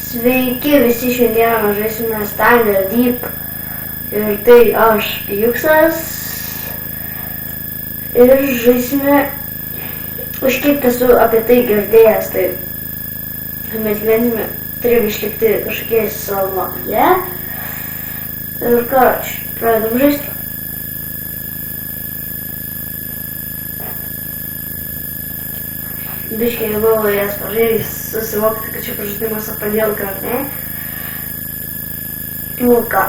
Sveiki visi, šiandieną žaisime Standard Deep ir tai aš Pijuksas ir žaisime, už kiek esu apie tai girdėjęs, tai mes gyvensime, turėjom išlikti kažkokie saloje ir ką, pradedam žaisti. Biškiai buvo jas pažaidęs, susivokti, kad čia pažaidimas apadielka, ar ne? Nu ką,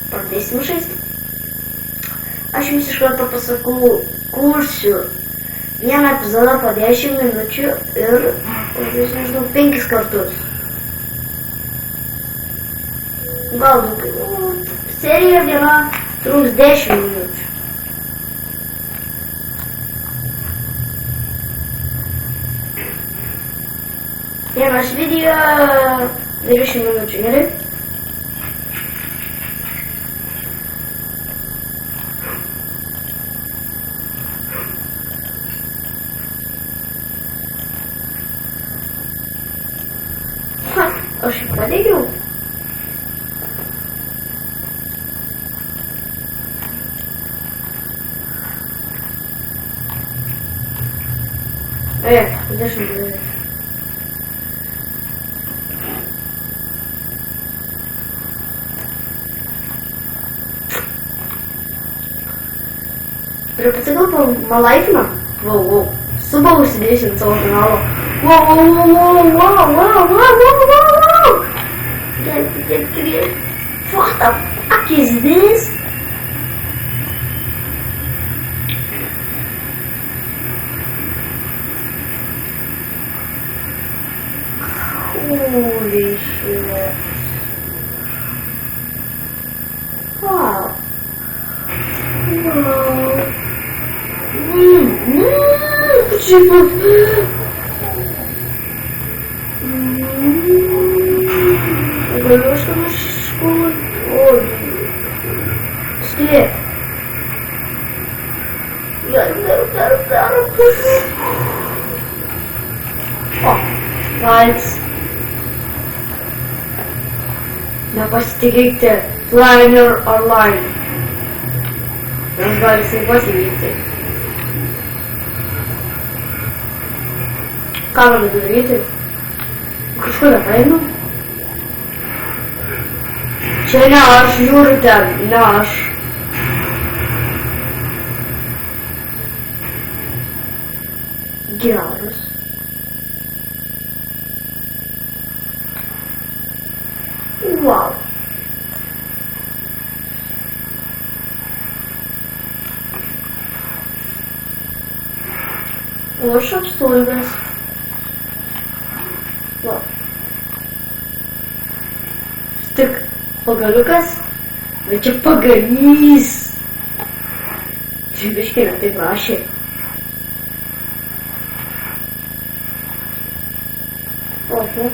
pradėsim žaisti. Aš jums iš karto pasakau, kursiu vieną epizodą po 10 minučių ir užduosiu nežinau 5 kartus. Gal daugiau, serija viena truks 10 minučių. Vienas video 20 minučių, gerai? Aš jį padėgiau. Dešim minučių. Turiu pasigau malaikina. Wow. Subau užsidėjusi ant savo kanalo. Wow. Get. What the fuck is this? Holy shit. Wow. Почему? Говорю, что мы школу... Ой. Скелет. Удару. О, пальц. Nepasitikėkite liner ar line. Nes gali jisai pasivykti. Ką galiu daryti? Kažkur nepaeinu? Čia ne aš, žiūriu ten, ne aš. Geras. Wow. O aš apstulbęs. Wow. Tik pagaliukas, bet čia pagalys. Čia biškai ne taip rašė. Oho.